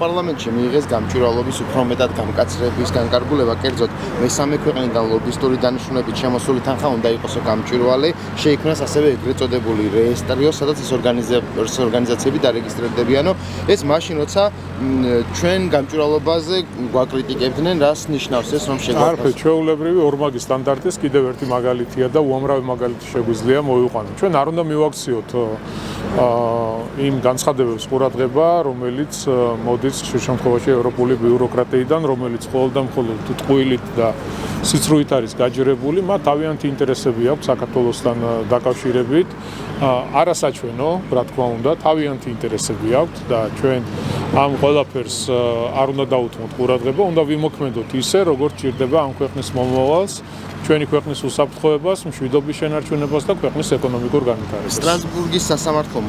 ევროპარლამენტში მიიღეს გამჭვირვალობის უფრო მეტად გამკაცრების განკარგულება, კერძოდ მესამე ქვეყნიდან ლობისტური დანიშნულებით შემოსული თანხა უნდა იყოს გამჭვირვალე, შეიქმნას ასევე ეგრეთ წოდებული რეესტრიო, სადაც ეს ორგანიზაციები დარეგისტრირდებიანო. ეს მაშინ როცა ჩვენ გამჭვირვალობაზე გვაკრიტიკებდნენ, რას ნიშნავს ეს, რომ შეგვიძლია ჩვეულებრივი ორმაგი სტანდარტის კიდევ ერთი მაგალითია და უამრავი მაგალითი შეგვიძლია მოვიყვანოთ. ჩვენ არ უნდა მივაქციოთ იმ განცხადებებს ყურადღება, რომელიც მოდის ხშირ შემთხვევაში ევროპული ბიუროკრატიიდან, რომელიც მხოლოდ და მხოლოდ ტყუილით და სიცრუით არის გაჯერებული, მათ თავიანთი ინტერესები აქვს საქართველოსთან დაკავშირებით. არასაჩვენო, რა თქმა უნდა, თავიანთი ინტერესები აქვს და ჩვენ ამ ყველაფერს არ უნდა დაუთმოთ ყურადღება, უნდა ვიმოქმედოთ ისე, როგორც ჭირდება ამ ქვეყნის მომავალს, ჩვენი ქვეყნის უსაფრთხოებას, მშვიდობის შენარჩუნებას და ქვეყნის ეკონომიკურ განვითარებას. სტრასბურგის სასამართლომ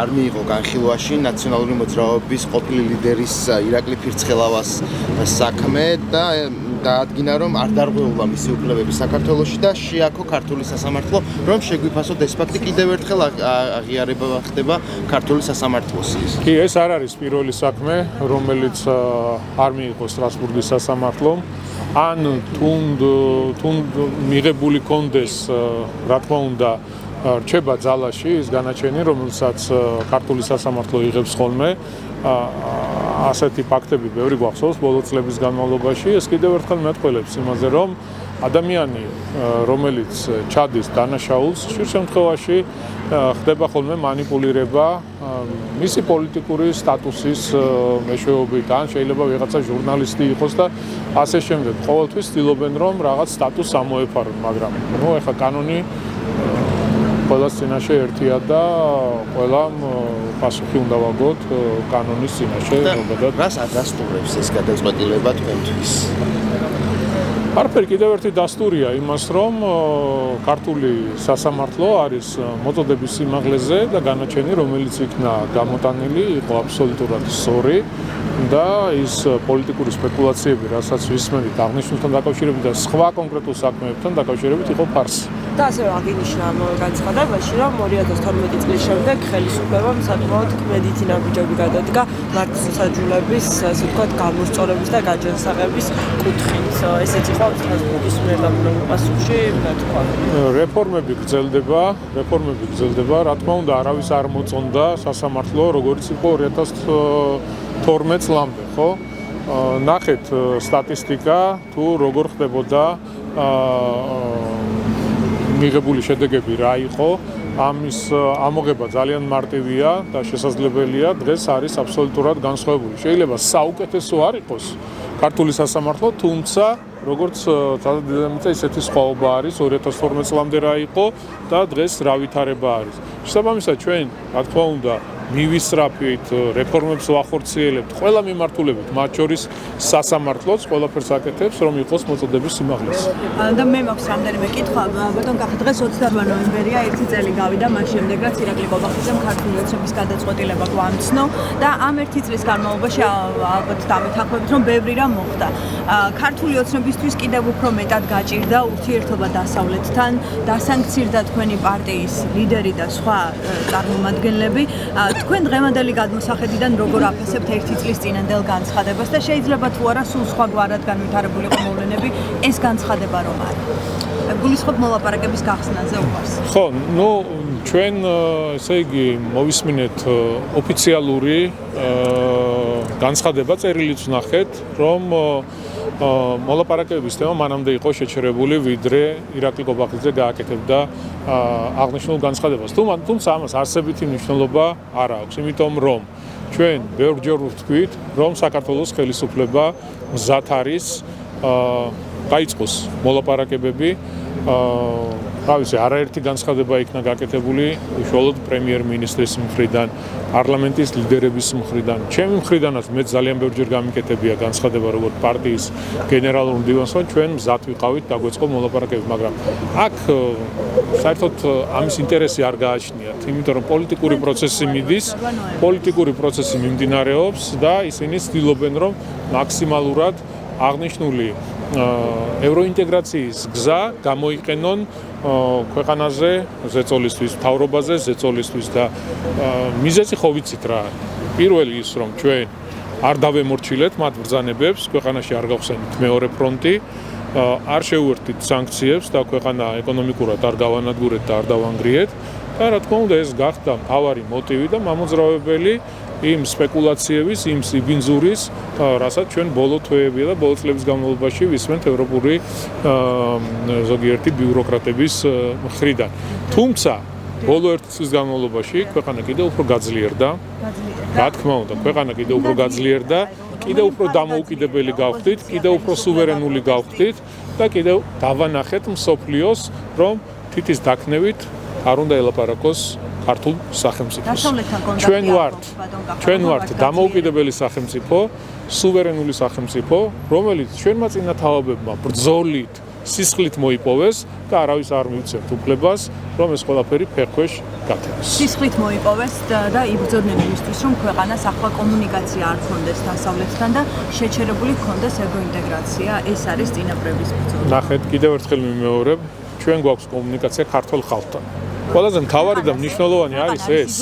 არ მიიღო განხილვაში ნაციონალური მოძრაობის ყოფილი ლიდერის ირაკლი ფირცხელავას საქმე და დაადგინა, რომ არ დარღვეულა მისი უფლებები საქართველოში და შეაქო ქართული სასამართლო, რომ შეგვიფასოთ ეს ფაქტი კიდევ ერთხელ აღიარება ხდება ქართული სასამართლოს. კი, ეს არ არის პირველი საქმე, რომელიც არ მიიღო სტრასბურგის სასამართლომ. ან თუნდ მიღებული კონდეს, რა თქმა უნდა, რჩება ძალაში ის განაჩენი, რომელსაც ქართული სასამართლო იღებს ხოლმე. ასეთი ფაქტები ბევრი გვახსოვს ბოლო წლების განმავლობაში. ეს კიდევ ერთხელ მეტყველებს იმაზე, რომ ადამიანი, რომელიც ჩადის დანაშაულს, ხშირ შემთხვევაში ხდება ხოლმე манипуლირება მისი პოლიტიკური სტატუსის მეშვეობით, ან შეიძლება ვიღაცა ჟურნალისტი იყოს და ასე შემდეგ. ყოველთვის ცდილობენ, რომ რაღაც სტატუსს ამოეფარონ, მაგრამ ეხლა კანონი ყველას წინაშე ერთია და ყველამ პასუხი უნდა ვაგოთ კანონის წინაშე. რას ადასტურებს ეს გადაწყვეტილება თქვენთვის? არაფერი, კიდევ ერთი დასტურია იმას, რომ ქართული სასამართლო არის მოწოდების სიმაღლეზე და განაჩენი, რომელიც იქნა გამოტანილი, იყო აბსოლუტურად სწორი და ის პოლიტიკური სპეკულაციები, რასაც ვისმენთ აღნიშნულთან დაკავშირებით და სხვა კონკრეტულ საქმეებთან დაკავშირებით, იყო ფარსი. და ასევე აღინიშნა ამ განცხადებაში, რომ 2012 წლის შემდეგ ხელისუფლებამ საკმაოდ ქმედი ნაბიჯები გადადგა მართლმსაჯულების, ასე ვთქვათ, გამოსწორების და გაჯანსაღების კუთხით. ესეც იყო სტრასბურგის მიერ დაბრუნებულ პასუხში თქვა. რეფორმები გრძელდება, რა თქმა უნდა, არავის არ მოწონდა სასამართლო, როგორც იყო 2012 წლამდე, ხო? ნახეთ სტატისტიკა, თუ როგორ ხდებოდა მიღებული შედეგები რა იყო, ამის ამოღება ძალიან მარტივია და შესაძლებელია, დღეს არის აბსოლუტურად განსხვავებული. შეიძლება საუკეთესო არ იყოს ქართული სასამართლო, თუმცა როგორც თვალსაჩინო ისეთი სხვაობა არის 2012 წლამდე რა იყო და დღეს რა ვითარება არის. შესაბამისად ჩვენ, რა თქმა უნდა, მივისწრაფით, რეფორმებს ვახორციელებთ, ყველა მიმართულებით, მათ შორის სასამართლოც ყველაფერს აკეთებს, რომ იყოს მოწოდების სიმაღლეზე. და მე მაქვს რამდენიმე კითხვა, ბატონ კახა, დღეს 28 ნოემბერია, 1 წელი გავიდა მას შემდეგ, რაც ირაკლი ყობახიძემ ქართული ოცნების გადაწყვეტილება გვამცნო და ამ 1 წლის განმავლობაში ალბათ დამეთანხმებით, რომ ბევრი რამ მოხდა. ქართული ოცნებისთვის კიდევ უფრო მეტად გაჭირდა ურთიერთობა დასავლეთთან, დასანქცირდა თქვენი პარტიის ლიდერი და სხვა წარმომადგენლები. თქვენ დღევანდელი გადმოსახედიდან როგორ აფასებთ 1 წლის წინანდელ განცხადებას და შეიძლება თუ არა სულ სხვაგვარად განვითარებული მოვლენები ეს განცხადება რომ არის? გულისხმობ მოლაპარაკების გახსნაზე უყარს. ხო, ჩვენ ესე იგი მოვისმინეთ ოფიციალური განცხადება, წერილიც ვნახეთ, რომ მოლაპარაკების თემა მანამდე იყო შეჩერებული, ვიდრე ირაკლი ყობახიძე გააკეთებდა აღნიშნულ განცხადებას. თუმცა ამას არსებითი მნიშვნელობა არ აქვს, იმიტომ რომ ჩვენ ბევრჯერ ვთქვით, რომ საქართველოს ხელისუფლება მზად არის დაიწყოს მოლაპარაკებები. რა ვიცი, არაერთი განცხადება იქნა გაკეთებული უშუალოდ პრემიერ-მინისტრის მხრიდან, პარლამენტის ლიდერების მხრიდან. ჩემი მხრიდანაც მე ძალიან ბევრჯერ გამიკეთებია განცხადება როგორც პარტიის გენერალურ მდივანს, ჩვენ მზად ვიყავით დაგვეწყო მოლაპარაკებები, მაგრამ აქ საერთოდ ამის ინტერესი არ გააჩნიათ, იმიტომ რომ პოლიტიკური პროცესი მიდის, პოლიტიკური პროცესი მიმდინარეობს და ისინი ცდილობენ, რომ მაქსიმალურად აღნიშნული ევროინტეგრაციის გზა გამოიყენონ ქვეყანაზე ზეწოლისთვის, მთავრობაზე ზეწოლისთვის და მიზეზი ხო ვიცით რა. პირველი ის რომ ჩვენ არ დავემორჩილეთ მათ ბრძანებებს, ქვეყანაში არ გავხსენით მეორე ფრონტი, არ შევუერთდით სანქციებს და ქვეყანა ეკონომიკურად არ გავანადგურეთ და არ დავანგრიეთ და რა თქმა უნდა ეს გახდა მთავარი მოტივი და მამოძრავებელი იმ სპეკულაციების, იმ სიბინძურის, რასაც ჩვენ ბოლო თვეები და ბოლო წლების განმავლობაში ვისმენთ ევროპული ზოგიერთი ბიუროკრატების მხრიდან. თუმცა ბოლო ერთი წლის განმავლობაში ქვეყანა კიდევ უფრო გაძლიერდა. რა თქმა უნდა, ქვეყანა კიდევ უფრო გაძლიერდა, კიდევ უფრო დამოუკიდებელი გავხდით, კიდევ უფრო სუვერენული გავხდით და კიდევ დავანახეთ მსოფლიოს, რომ თითის დაქნევით არ უნდა ელაპარაკოს ქართულ სახელმწიფოს. ჩვენ ვართ დამოუკიდებელი სახელმწიფო, სუვერენული სახელმწიფო, რომელიც ჩვენმა წინათავებებმა ბრძოლით, სისხლით მოიპოვეს და არავის არ მივცემთ უფლებას, რომ ეს ყველაფერი ფეხქვეშ გათენოს. სისხლით მოიპოვეს და იბრძოდნენ იმისთვის, რომ ქვეყანას ახლა კომუნიკაცია არ ქონდეს დასავლეთთან და შეჩერებული ქონდეს ევროინტეგრაცია. ეს არის წინაპრების ბრძოლა. ნახეთ, კიდევ ერთხელ მიმეორებ, ჩვენ გვაქვს კომუნიკაცია ქართულ ხალხთან. ყველაზე მთავარი და მნიშვნელოვანი არის ეს.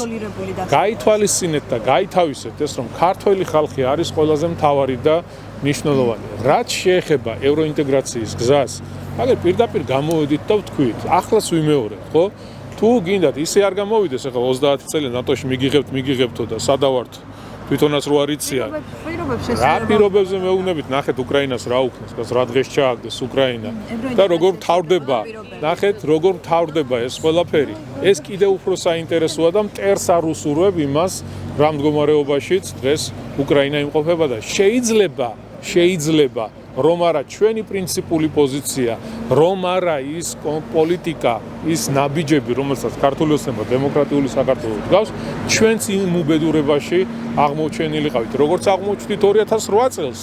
გაითვალისწინეთ და გაითავისეთ ეს, რომ ქართველი ხალხი არის ყველაზე მთავარი და მნიშვნელოვანი. რაც შეეხება ევროინტეგრაციის გზას, მაგერ პირდაპირ გამოვედით და ვთქვით, ახლაც ვიმეორებთ, ხო? თუ გინდათ ისე არ გამოვიდეს, ახლა 30 წელი ნატოში მიგიღებთო და სადავართ თვითონაც რო არ იციან. რა პირობებზე მეუბნებით, ნახეთ უკრაინას რა უქნეს, რა დღეს ჩააგდეს უკრაინა და როგორ მთავრდება. ნახეთ, როგორ მთავრდება ეს ყველაფერი. ეს კიდევ უფრო საინტერესოა და მტერს არ უსურვებ იმას, რა მდგომარეობაშიც დღეს უკრაინა იმყოფება და შეიძლება რომ არა ჩვენი პრინციპული პოზიცია, რომ არა ის პოლიტიკა, ის ნაბიჯები, რომელსაც ქართული ოცნება დემოკრატიული საქართველო დგავს, ჩვენც იმ უბედურებაში აღმოჩენილიყავით, როგორც აღმოჩნდით 2008 წელს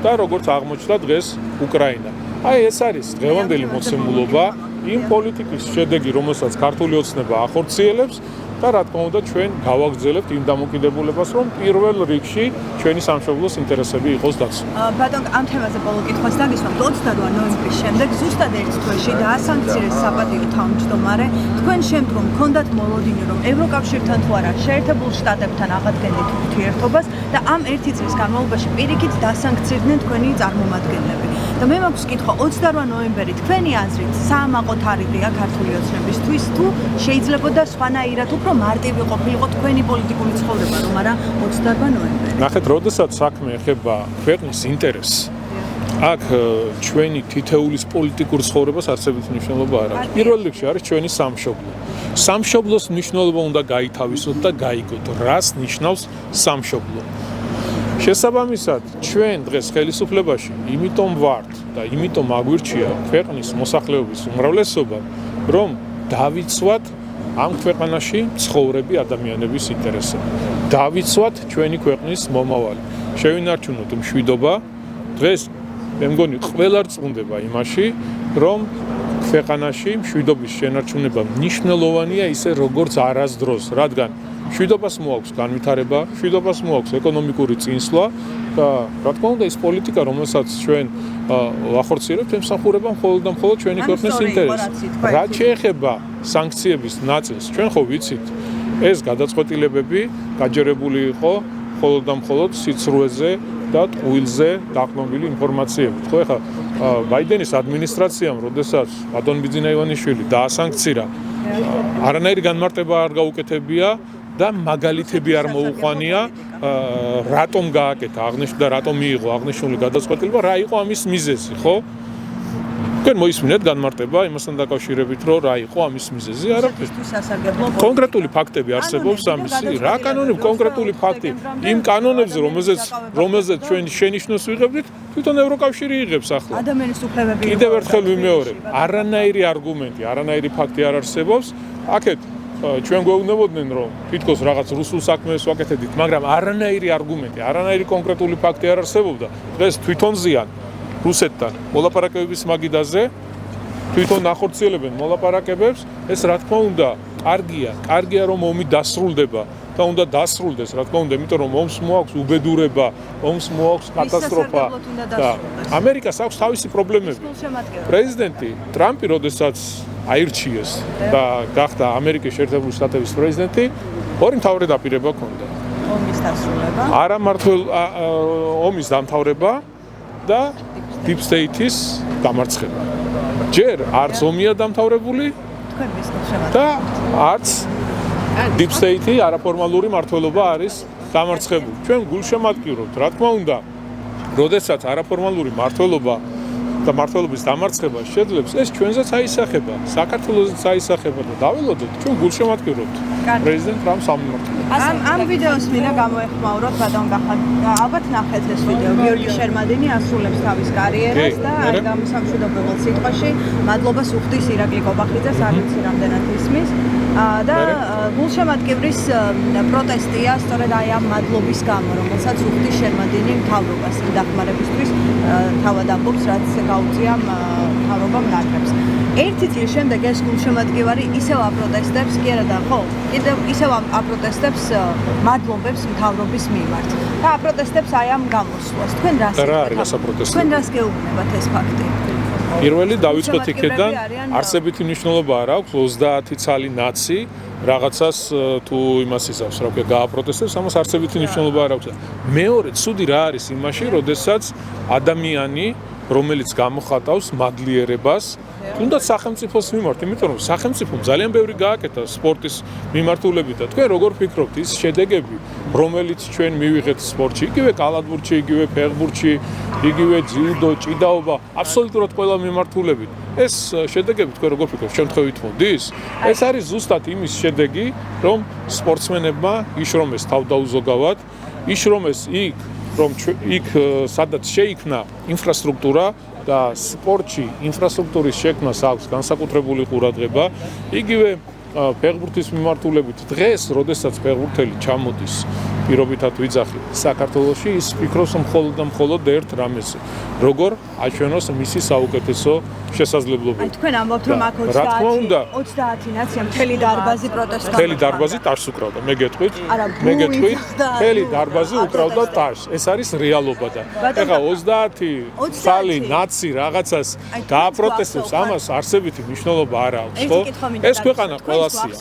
და როგორც აღმოჩნდა დღეს უკრაინა. აი ეს არის დღევანდელი მოცემულობა, იმ პოლიტიკის შედეგი, რომელსაც ქართული ოცნება ახორციელებს და რა თქმა უნდა ჩვენ გავაგრძელებთ იმ დამოკიდებულებას, რომ პირველ რიგში ჩვენი სამშობლოს ინტერესები იყოს დაცული. ბატონო, ამ თემაზე ბოლო კითხვას დაგისვამთ. 28 ნოემბრის შემდეგ ზუსტად ერთ თვეში დაასანქცირეს საპატიო თავმჯდომარე. თქვენ შემდგომ გქონდათ მოლოდინი, რომ ევროკავშირთან თუ არა შეერთებულ შტატებთან აღადგენთ ურთიერთობას და ამ ერთი წლის განმავლობაში პირიქით დასანქცირდნენ თქვენი წარმომადგენლები. და მე მაქვს კითხვა 28 ნოემბერი თქვენი აზრით საამაყო თარიღია ქართული ოცნებისთვის თუ შეიძლება და სხვანაირად უფრო მარტივი ყოფილიყო თქვენი პოლიტიკური ცხოვრება, რომ არა 28 ნოემბერი. ნახეთ, როდესაც საქმე ეხება ქვეყნის ინტერესს, აქ ჩვენი თითეულის პოლიტიკურ ცხოვრებას არსებითი მნიშვნელობა არ აქვს. პირველ რიგში არის ჩვენი სამშობლო. სამშობლოს მნიშვნელობა უნდა გაითავისოთ და გაიგოთ, რას ნიშნავს სამშობლო. შესაბამისად, ჩვენ დღეს ხელისუფლებაში იმიტომ ვართ და იმიტომ აგვირჩია ქვეყნის მოსახლეობის უმრავლესობა, რომ დავიცვათ ამ ქვეყანაში ცხოვრები ადამიანების ინტერესები. დავიცვათ ჩვენი ქვეყნის მომავალი. შევინარჩუნოთ მშვიდობა. დღეს მე მგონი ყველა რწმუნდება იმაში, რომ ქვეყანაში მშვიდობის შენარჩუნება მნიშვნელოვანია ისე როგორც არასდროს, რადგან მშვიდობას მოაქვს განვითარება, მშვიდობას მოაქვს ეკონომიკური წინსვლა და რა თქმა უნდა ეს პოლიტიკა, რომელსაც ჩვენ ვახორციელებთ, ემსახურება მხოლოდ და მხოლოდ ჩვენი ქვეყნის ინტერესს. რაც შეეხება სანქციების ნაწილს, ჩვენ ხო ვიცით, ეს გადაწყვეტილებები გაჯერებული იყო მხოლოდ და მხოლოდ სიცრუეზე და ტყუილზე დაყრდნობილი ინფორმაციებით. ხო ეხლა ბაიდენის ადმინისტრაციამ, როდესაც ბატონ ბიძინა ივანიშვილი დაასანქცირა, არანაირი განმარტება არ გაუკეთებია და მაგალითები არ მოუყვანია, რატომ გააკეთა აღნიშნული და რატომ მიიღო აღნიშნული გადაწყვეტილება, რა იყო ამის მიზეზი, ხო? თქვენ მოისმინეთ განმარტება იმასთან დაკავშირებით, რომ რა იყო ამის მიზეზი, არაფერი. კონკრეტული ფაქტები არსებობს ამისი, რა კანონები, კონკრეტული ფაქტი, იმ კანონებზე, რომელზეც ჩვენ შენიშვნას ვიღებდით, თვითონ ევროკავშირი იღებს ახლა. ადამიანის უფლებები. კიდევ ერთხელ ვიმეორებ, არანაირი არგუმენტი, არანაირი ფაქტი არ არსებობს. აქეთ ჩვენ გვეუბნებოდნენ, რომ თითქოს რაღაც რუსულ საქმეს ვაკეთებდით, მაგრამ არანაირი არგუმენტი, არანაირი კონკრეტული ფაქტი არ არსებობდა. დღეს თვითონ ზიან რუსეთთან მოლაპარაკებების მაგიდაზე, თვითონ ახორციელებენ მოლაპარაკებებს, ეს რა თქმა უნდა, კარგია რომ ომი დასრულდება და უნდა დასრულდეს, რა თქმა უნდა, იმიტომ რომ ომს მოაქვს უბედურება, ომს მოაქვს კატასტროფა და ამერიკას აქვს თავისი პრობლემები. პრეზიდენტი ტრამპი, როდესაც აირჩიეს და გახდა ამერიკის შეერთებული შტატების პრეზიდენტი, ორი მთავარი დაპირება ჰქონდა. ომის დასრულება. არა მართლ ომის დამთავრება და Deep State-ის დამარცხება. ჯერ არც ომია დამთავრებული თქვენ ვისკენ და არც Deep State-ი არაფორმალური მმართველობა არის დამარცხებული. ჩვენ გულშემატკივრობთ, რა თქმა უნდა, როდესაც არაფორმალური მმართველობა და მმართველობის დამარცხება შეძლებს, ეს ჩვენზეც აისახება, საქართველოსაც აისახება და დაველოდოთ, ჩვენ გულშემატკივრობთ პრეზიდენტ ტრამპს ამმართველობას. ამ ვიდეოს მინდა გამოეხმაუროთ ბატონ გახად. ალბათ ნახეთ ეს ვიდეო. გიორგი შერმადინი ასრულებს თავის კარიერას და არ გამოსამშვიდობებელ სიტყვაში მადლობას უხდის ირაკლი კობახიძეს, არ ვიცი რამდენად ისმის. და გულშემატკივრის პროტესტია სწორედ აი ამ მადლობის გამო, რომელსაც უხდის შერმადინი მთავრობას იმ დახმარებისთვის თავად ამბობს, რაც გაუწია მთავრობამ ნაკრებს. ერთი წლის შემდეგ ეს გულშემატკივარი ისევ აპროტესტებს, კი არა და ხო, კიდევ ისევ აპროტესტებს მადლობებს მთავრობის მიმართ. და აპროტესტებს აი ამ გამოსვლას. თქვენ რას თქვენ რას გეუბნებათ ეს ფაქტი? პირველი დავიწყოთ იქედან, არსებითი მნიშვნელობა არ აქვს 30 ცალი ნაცი რაღაცას თუ იმას იზავს, რა ვქო, გააპროტესტებს, ამას არსებითი მნიშვნელობა არ აქვს. მეორე, ცუდი რა არის იმაში, როდესაც ადამიანი, რომელიც გამოხატავს მადლიერებას, თუნდაც სახელმწიფოს მიმართ, იმიტომ რომ სახელმწიფომ ძალიან ბევრი გააკეთა სპორტის მიმართულებით და თქვენ როგორ ფიქრობთ, ის შედეგები, რომელიც ჩვენ მივიღეთ სპორტში, იგივე კალათბურთში, იგივე ფეხბურთში, იგივე ძიუდო, ჭიდაობა, აბსოლუტურად ყველა მიმართულებით. ეს შედეგები თქვენ როგორ ფიქრობთ, შემთხვევით მოდის? ეს არის ზუსტად იმის შედეგი, რომ სპორტსმენებმა იშრომეს თავდაუზოგავად, იშრომეს რომ იქ სადაც შეიქმნა ინფრასტრუქტურა და სპორტში ინფრასტრუქტურის შექმნას აქვს განსაკუთრებული ყურადღება. იგივე ფეხბურთის მიმართულებით დღეს, როდესაც ფეხბურთელი ჩამოდის, პირობითად ვიძახი, საქართველოში ის ფიქრობს მხოლოდ და მხოლოდ ერთ რამეზე, როგორ აჩვენოს მისი საუკეთესო შესაძლებლობები. თქვენ ამბობთ, რომ აქ 30 ნაცია მთელი დარბაზი პროტესტს გამართა. მთელი დარბაზი ტაშს უკრავდა. მე გეტყვით? მთელი დარბაზი უკრავდა ტაშს. ეს არის რეალობა და ეხლა 30 ცალი ნაცი რაღაცას გააპროტესტებს, ამას არსებითი მნიშვნელობა არ აქვს, ხო? ეს ქვეყანა ყველასია.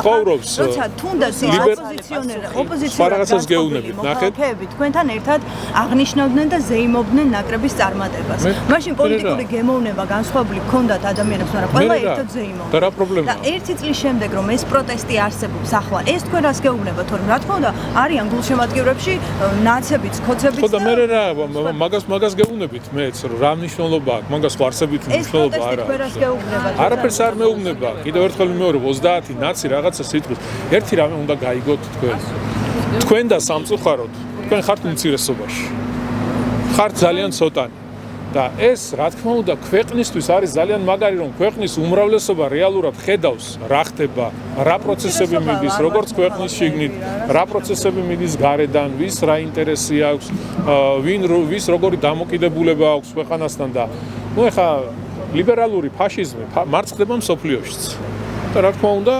ცხოვრობს თუნდაც ოპოზიციონერებს გეუბნებით, ნახეთ, თქვენთან ერთად აღნიშნავდნენ და ზეიმობდნენ ნაკრების წარმატებას. მაშინ პოლიტიკური გემოვნება განსხვავებული ჰქონდათ ადამიანებს, მაგრამ ყველა ერთად ზეიმობდა. და რა პრობლემაა? და ერთი წლის შემდეგ რომ ეს პროტესტი არსებობს ახლა, ეს თქვენ რას გეუბნებათ, რომ რა თქმა უნდა, არიან გულშემატკივრებში ნაცებიც, ქოცებიც. ხო და მე რა მაგას გეუბნებით მეც, რომ რა მნიშვნელობა აქვს, მაგას ხო არსებითი მნიშვნელობა არ აქვს. არაფერს არ მეუბნება. კიდევ ერთხელ ვიმეორებ, 30 ნაცი რაღაცა სიტყვის. ერთი რამე უნდა გაიგოთ თქვენ. თქვენ და სამწუხაროდ, თქვენ ხართ უმცირესობაში. ხართ ძალიან ცოტანი. და ეს, რა თქმა უნდა, ქვეყნისთვის არის ძალიან მაგარი, რომ ქვეყნის უმრავლესობა რეალურად ხედავს, რა ხდება, რა პროცესები მიდის, როგორც ქვეყნის შიგნით, რა პროცესები მიდის გარედან, ვის რა ინტერესი აქვს, ვის როგორი დამოკიდებულება აქვს ქვეყანასთან და ნუ ეხა ლიბერალური ფაშიზმი მარცხდება მსოფლიოშიც. და რა თქმა უნდა,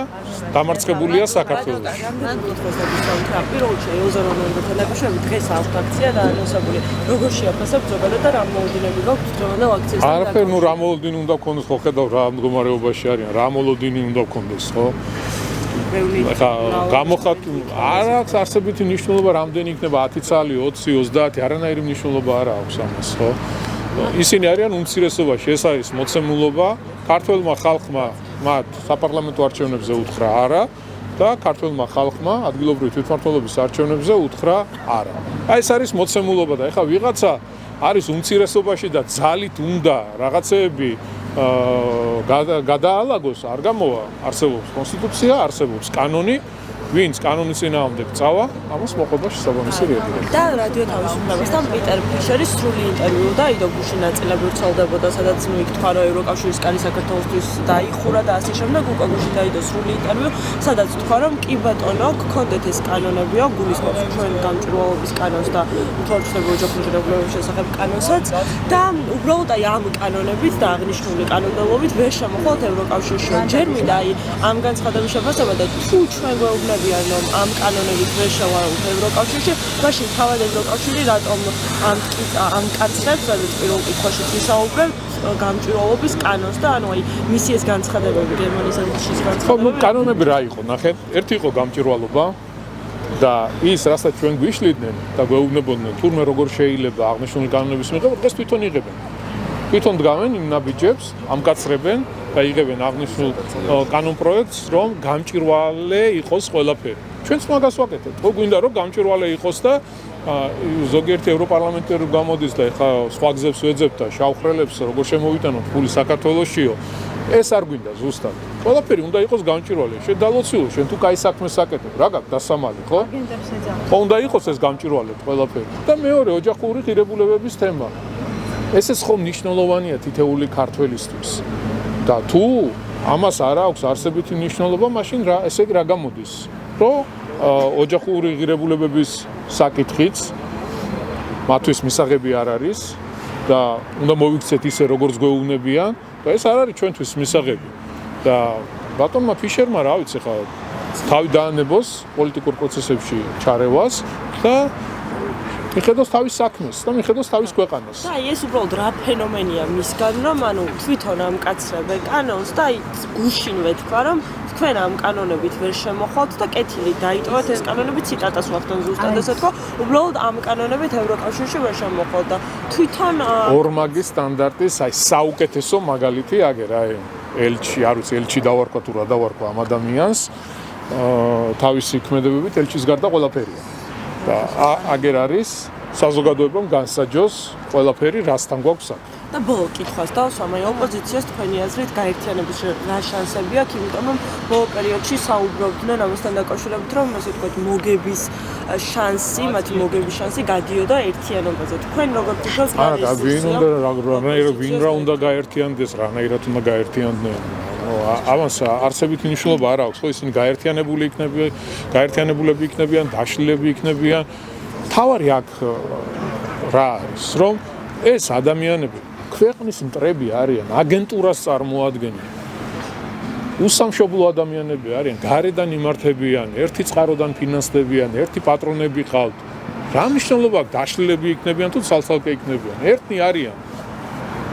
დამარცხებულია საქართველოში. პირველ რიგში ელზაროვანდა თელევიზიები დღეს აქვთ აქცია და ანონსებული. როგორ შეაფასებთ ზოგადად და რა მოლოდინები გაქვთ დღევანდელ აქციაზე? არაფერ, ნუ რა მოლოდინი უნდა გქონდეს, ხო ხედავ რა მდგომარეობაში არიან, რა მოლოდინი უნდა გქონდეს, ხო? ეხა გამოხატ არ აქვს არსებითი მნიშვნელობა, რამდენი იქნება 10 წალი, 20, 30, არანაირი მნიშვნელობა არ აქვს ამას, ხო? ისინი არიან უმცირესობაში, ეს არის მოცემულობა, ქართველმა ხალხმა მათ საპარლამენტო არჩევნებზე უთხრა არა და ქართველმა ხალხმა ადგილობრივი თვითმმართველობის არჩევნებზე უთხრა არა. აი ეს არის მოცემულობა და ეხლა ვიღაცა არის უმცირესობაში და ძალით უნდა რაღაცეები გადაალაგოს, არ გამოვა, არსებობს კონსტიტუცია, არსებობს კანონი, ვინც კანონის წინააღმდეგ წავა, ამას მოყვება შესაბამისი რეაგირება. და რადიო თავისუფლებასთან პიტერ ფიშერის სრული ინტერვიუ და იდო გუში ნაწილები ვრცელდებოდა, სადაც ნუ იქ თქვა, რომ ევროკავშირის კარი საქართველოსთვის დაიხურა და ასე შემდეგ, უკვე გუში დაიდო სრული ინტერვიუ, სადაც თქვა, რომ კი ბატონო, გქონდეთ ეს კანონებია, გულისხმობს ჩვენ გამჭვირვალობის კანონს და თვალჩხმებულ ოჯახმჟღერებლობის შესახებ კანონსაც და უბრალოდ აი ამ კანონებით და აღნიშნული კანონმდებლობით ვერ შემოხვალთ ევროკავშირში. ჯერ მინდა აი ამ განცხადების შეფასება და თუ ჩვენ გვეუბნებით მიღებიან, რომ ამ კანონებით ვერ შევარაუთ ევროკავშირში, მაშინ თავად ევროკავშირი რატომ ამ კაცებს, სადაც პირველ კითხვაში ვისაუბრებთ, გამჭვირვალობის კანონს და ანუ აი მისი ეს განცხადებები გერმანიის შის განცხადებები. კანონები რა იყო, ნახეთ, ერთი იყო გამჭვირვალობა და ის, რასაც ჩვენ გვიშლიდნენ და გვეუბნებოდნენ, თურმე როგორ შეიძლება აღნიშნული კანონების მიღება, დღეს თვითონ იღებენ. თვითონ დგამენ იმ ნაბიჯებს, ამკაცრებენ და იღებენ აღნიშნულ კანონპროექტს, რომ გამჭვირვალე იყოს ყველაფერი. ჩვენც მაგას ვაკეთებთ. ხო გვინდა რომ გამჭვირვალე იყოს და ზოგიერთი ევროპარლამენტარი გამოდის და ეხლა სხვა გზებს ვეძებთ და შავხრელებს როგორ შემოვიტანოთ ფული საქართველოსშიო. ეს არ გვინდა ზუსტად. ყველაფერი უნდა იყოს გამჭვირვალე. შენ დალოცილო, შენ თუ კაი საქმეს აკეთებ, რა გაქვს დასამალი, ხო? ხო უნდა იყოს ეს გამჭვირვალე ყველაფერი. და მეორე ოჯახური ღირებულებების თემა. ესეც ხომ მნიშვნელოვანია თითეული ქართველისთვის. და თუ ამას არ აქვს არსებითი მნიშვნელობა, მაშინ რა, ესე იგი რა გამოდის? რომ ოჯახური ღირებულებების საკითხიც მათთვის მისაღები არ არის და უნდა მოვიქცეთ ისე როგორც გვეუბნებიან და ეს არ არის ჩვენთვის მისაღები. და ბატონმა ფიშერმა რა ვიცი ხა თავი დაანებოს პოლიტიკურ პროცესებში ჩარევას და მიხედოს თავის საქმეს და მიხედოს თავის ქვეყანას. და აი ეს უბრალოდ რა ფენომენია მისგან, რომ ანუ თვითონ ამკაცრებენ კანონს და აი გუშინ ვეთქვა, რომ თქვენ ამ კანონებით ვერ შემოხვალთ და კეთილი დაიტოვეთ ეს კანონები ციტატას ვახდენ ზუსტად ესე თქვა, უბრალოდ ამ კანონებით ევროკავშირში ვერ შემოხვალთ და თვითონ ორმაგის სტანდარტის აი საუკეთესო მაგალითი აგერ აი ელჩი, არ ვიცი ელჩი დავარქვა თუ რა დავარქვა ამ ადამიანს თავისი ქმედებებით ელჩის გარდა ყველაფერია. და აგერ არის საზოგადოებამ განსაჯოს ყველაფერი რასთან გვაქვს საქმე. და ბოლო კითხვას დავსვამ, აი ოპოზიციას თქვენი აზრით გაერთიანების რა შანსები აქვს, იმიტომ რომ ბოლო პერიოდში საუბრობდნენ ამასთან დაკავშირებით, რომ ასე ვთქვათ, მოგების შანსი, მათი მოგების შანსი გადიოდა ერთიანობაზე. თქვენ როგორ ფიქრობთ? არა, ვინ რა უნდა გაერთიანდეს, რანაირად უნდა გაერთიანდნენ? ამას არსებითი მნიშვნელობა არ აქვს, ხო ისინი გაერთიანებულები იქნებიან, დაშლილები იქნებიან. თავარი აქ რა არის, რომ ეს ადამიანები ქვეყნის მტრები არიან, აგენტურას წარმოადგენენ. უსამშობლო ადამიანები არიან, გარედან იმართებიან, ერთი წყაროდან ფინანსდებიან, ერთი პატრონები ყავთ. რა მნიშვნელობა აქვს დაშლილები იქნებიან თუ ცალ-ცალკე იქნებიან? ერთნი არიან.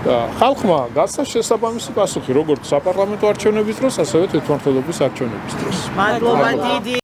და ხალხმა გასცა შესაბამისი პასუხი, როგორც საპარლამენტო არჩევნების დროს, ასევე თვითმმართველობის არჩევნების დროს. მადლობა დიდი.